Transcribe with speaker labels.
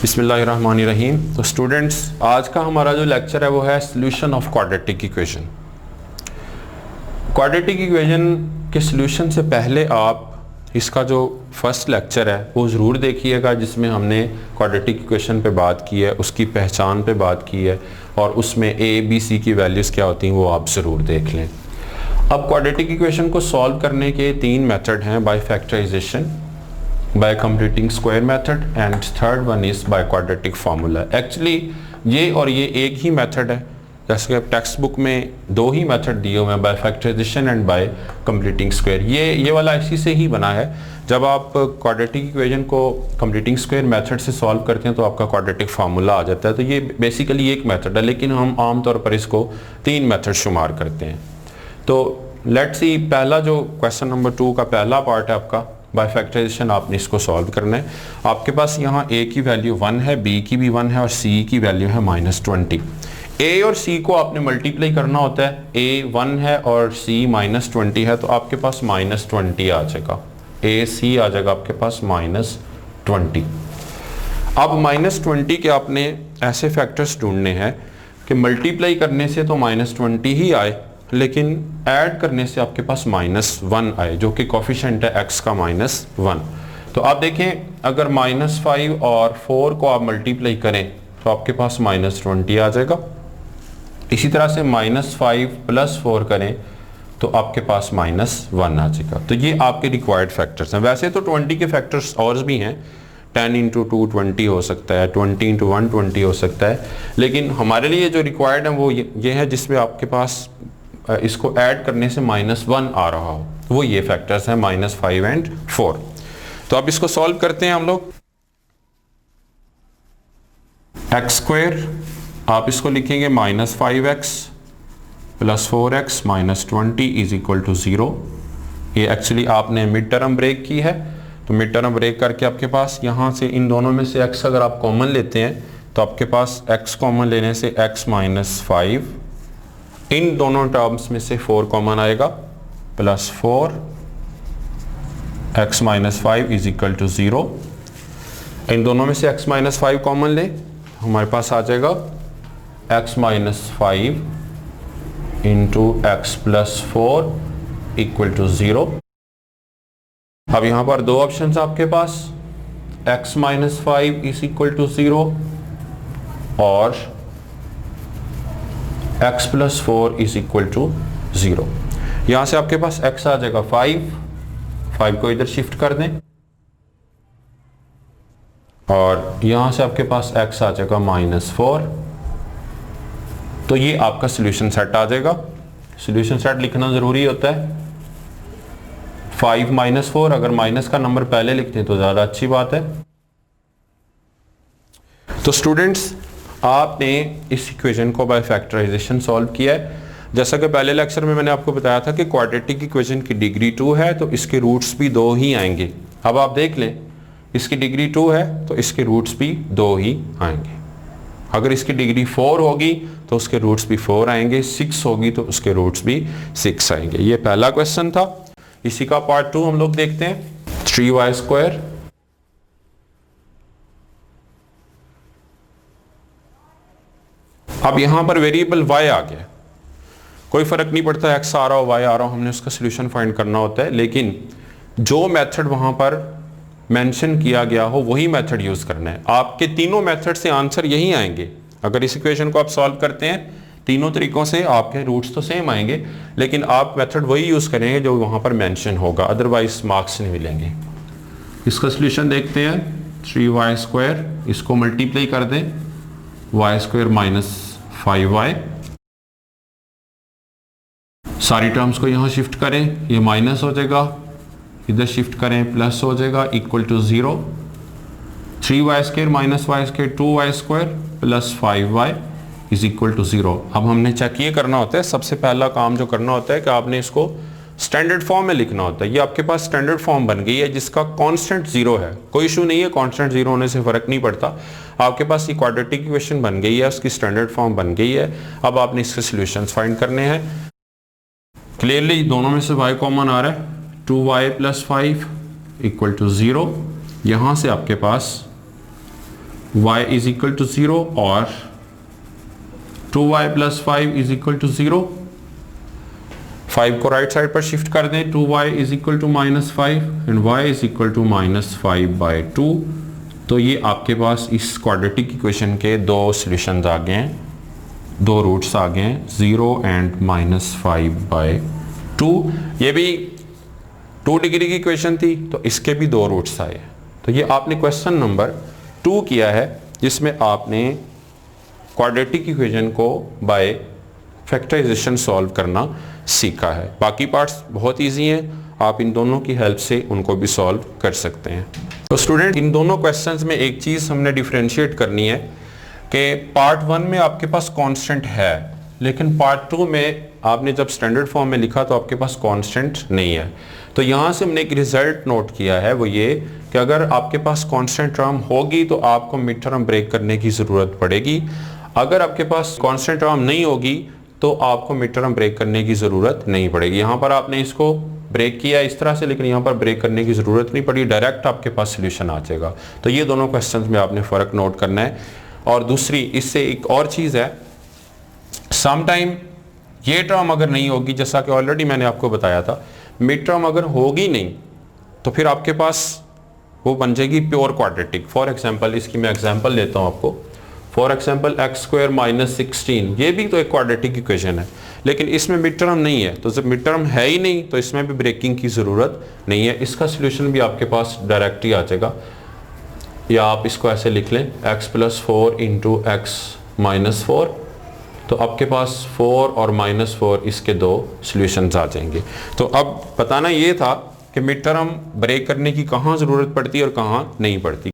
Speaker 1: बिस्मिल्लाहिर्रहमानिर्रहीम। तो स्टूडेंट्स, आज का हमारा जो लेक्चर है वो है solution of quadratic equation. Quadratic equation के सॉल्यूशन से पहले आप इसका जो फर्स्ट लेक्चर है वो ज़रूर देखिएगा, जिसमें हमने क्वाड्रेटिक इक्वेशन पे बात की है, उसकी पहचान पे बात की है और उसमें ए बी सी की वैल्यूज़ क्या होती हैं वो आप ज़रूर देख लें। अब क्वाड्रेटिक इक्वेशन को सॉल्व करने के तीन मेथड हैं, by factorisation, by completing square method and third one is by quadratic formula। Actually ये और ये एक ही मेथड है, जैसे कि टेक्स्ट बुक में दो ही मेथड दिए हुए हैं, by factorisation and by completing square. ये वाला इसी से ही बना है। जब आप क्वाड्रेटिक इक्वेशन को कंप्लीटिंग स्क्वायर मेथड से सॉल्व करते हैं तो आपका क्वाड्रेटिक फार्मूला आ जाता है। तो ये बेसिकली एक मेथड है, लेकिन हम आमतौर पर इसको तीन मेथड शुमार करते हैं। तो लेट्स सी, पहला जो क्वेश्चन नंबर 2 का पहला पार्ट है आपका बाय फैक्टराइजेशन, आपने इसको सॉल्व करना है। आपके पास यहाँ a की वैल्यू 1 है, b की भी 1 है और c की वैल्यू है -20। a और c को आपने मल्टीप्लाई करना होता है। a 1 है और c -20 है, तो आपके पास -20 आ जाएगा। ac आ जाएगा आपके पास -20। अब -20 के आपने ऐसे फैक्टर्स ढूंढने हैं कि मल्टीप्लाई करने से तो -20 ही आए, लेकिन ऐड करने से आपके पास -1 आए, जो कि कोफिशिएंट है x का -1। तो आप देखें, अगर -5 और 4 को आप मल्टीप्लाई करें तो आपके पास -20 आ जाएगा। इसी तरह से -5 + 4 करें तो आपके पास -1 आ जाएगा। तो ये आपके रिक्वायर्ड फैक्टर्स हैं। वैसे तो 20 के फैक्टर्स और भी हैं, 10 × 2 20 हो सकता है, 20 × 1 20 हो सकता है, लेकिन हमारे लिए जो रिक्वायर्ड है वो ये है जिसमें आपके पास इसको ऐड करने से -1 आ रहा हो, वो ये फैक्टर्स हैं -5 और 4। तो अब इसको सॉल्व करते हैं हम लोग। x² आप इसको लिखेंगे -5x + 4x - 20 = 0। ये एक्चुअली आपने मिड टर्म ब्रेक की है, तो मिड टर्म ब्रेक करके आपके पास यहाँ से इन दोनों में से x अगर आप कॉमन लेते हैं तो आपके पास x कॉमन लेने से x - 5, इन दोनों टर्म्स में से 4 कॉमन आएगा, +4 x - 5 = 0। इन दोनों में से x - 5 कॉमन लें, हमारे पास आ जाएगा x - 5 × x + 4 = 0। अब यहाँ पर दो ऑप्शन आपके पास, x - 5 = 0 और x + 4 = 0। यहाँ से आपके पास x आ जाएगा 5 को इधर शिफ्ट कर दें और यहाँ से आपके पास x आ जाएगा -4। तो ये आपका सॉल्यूशन सेट आ जाएगा। सॉल्यूशन सेट लिखना ज़रूरी होता है। 5 - 4, अगर माइनस का नंबर पहले लिखते हैं तो ज़्यादा अच्छी बात है। तो स्टूडेंट्स, आपने इस इक्वेशन को बाय फैक्टराइजेशन सॉल्व किया है। जैसा कि पहले लेक्चर में मैंने आपको बताया था कि क्वाड्रेटिक इक्वेशन की डिग्री 2 है, तो इसके रूट्स भी 2 ही आएंगे। अब आप देख लें, इसकी डिग्री 2 है तो इसके रूट्स भी 2 ही आएंगे। अगर इसकी डिग्री 4 होगी तो उसके रूट्स भी 4 आएंगे, 6 होगी तो उसके रूट्स भी 6 आएंगे। ये पहला क्वेश्चन था। इसी का पार्ट 2 हम लोग देखते हैं। 3y²। अब यहां पर वेरिएबल y आ गया, कोई फर्क नहीं पड़ता x आ रहा हो y आ रहा हो, हमने उसका सॉल्यूशन फाइंड करना होता है। लेकिन जो मेथड वहां पर मेंशन किया गया हो वही मेथड यूज करना है। आपके तीनों मेथड से आंसर यही आएंगे। अगर इस इक्वेशन को आप सॉल्व करते हैं तीनों तरीकों से, आपके रूट्स तो सेम आएंगे, लेकिन आप मेथड वही यूज करेंगे जो वहां पर मेंशन होगा, अदरवाइज मार्क्स नहीं मिलेंगे। इसका सॉल्यूशन देखते हैं। 3y², इसको मल्टीप्लाई कर दें, y² - 5y, सारी टर्म्स को यहां शिफ्ट करें, ये माइनस हो जाएगा, इधर शिफ्ट करें प्लस हो जाएगा, = 0। 3y² - y² 2y² + 5y = 0। अब हमने चेक ये करना होता है, सबसे पहला काम जो करना होता है कि आपने इसको स्टैंडर्ड फॉर्म में लिखना होता है। ये आपके पास स्टैंडर्ड फॉर्म बन गई है जिसका कांस्टेंट 0 है। कोई इशू नहीं है, कांस्टेंट 0 होने से फर्क नहीं पड़ता। आपके पास ये क्वाड्रेटिक इक्वेशन बन गई है, उसकी स्टैंडर्ड फॉर्म बन गई है। अब आपने इसके सॉल्यूशंस फाइंड करने हैं। क्लियरली दोनों में से y कॉमन आ रहा है, 2y + 5 = 0। यहाँ से आपके पास y इज इक्वल टू 0 और 2y plus 5 is equal to 0। 5 को राइट साइड पर शिफ्ट कर दें, 2y is equal to -5 and y is equal to -5/2। तो ये आपके पास इस क्वाड्रेटिक इक्वेशन के दो सॉल्यूशंस आ गए हैं, दो रूट्स आ गए हैं, 0 एंड -5/2। ये भी 2 डिग्री की इक्वेशन थी तो इसके भी दो रूट्स आए। तो ये आपने क्वेश्चन नंबर 2 किया है जिसमें आपने क्वाड्रेटिक इक्वेशन को बाय फैक्टराइजेशन सॉल्व करना सीखा है। बाकी पार्ट्स बहुत इजी हैं, आप इन दोनों की हेल्प से उनको भी सॉल्व कर सकते हैं। तो स्टूडेंट, इन दोनों क्वेश्चंस में एक चीज़ हमने डिफरेंशिएट करनी है कि पार्ट 1 में आपके पास कांस्टेंट है, लेकिन पार्ट 2 में आपने जब स्टैंडर्ड फॉर्म में लिखा तो आपके पास कांस्टेंट नहीं है। तो यहाँ से हमने एक रिजल्ट नोट किया है, वो ये कि अगर आपके पास कांस्टेंट टर्म होगी तो आपको मिड टर्म ब्रेक करने की ज़रूरत पड़ेगी। अगर आपके पास कांस्टेंट टर्म नहीं होगी तो आपको मिड टर्म ब्रेक करने की ज़रूरत नहीं पड़ेगी। यहाँ पर आपने इसको ब्रेक किया इस तरह से, लेकिन यहाँ पर ब्रेक करने की ज़रूरत नहीं पड़ी, डायरेक्ट आपके पास सोल्यूशन आ जाएगा। तो ये दोनों क्वेश्चंस में आपने फ़र्क नोट करना है। और दूसरी इससे एक और चीज़ है, सम टाइम ये टर्म अगर नहीं होगी, जैसा कि ऑलरेडी मैंने आपको बताया था, मिड टर्म अगर होगी नहीं तो फिर आपके पास वो बन जाएगी प्योर क्वाड्रेटिक। फॉर एग्जांपल, इसकी मैं एग्जांपल लेता हूँ आपको। फॉर एग्जांपल x² - 16, ये भी तो एक क्वाड्रेटिक इक्वेशन है, लेकिन इसमें मिड टर्म नहीं है। तो जब मिड टर्म है ही नहीं तो इसमें भी ब्रेकिंग की ज़रूरत नहीं है, इसका सोल्यूशन भी आपके पास डायरेक्ट ही आ जाएगा। या आप इसको ऐसे लिख लें, x + 4 × x - 4, तो आपके पास 4 और -4 इसके दो सॉल्यूशंस आ जाएंगे। तो अब बताना ये था कि मिड टर्म ब्रेक करने की कहाँ ज़रूरत पड़ती है और कहाँ नहीं पड़ती।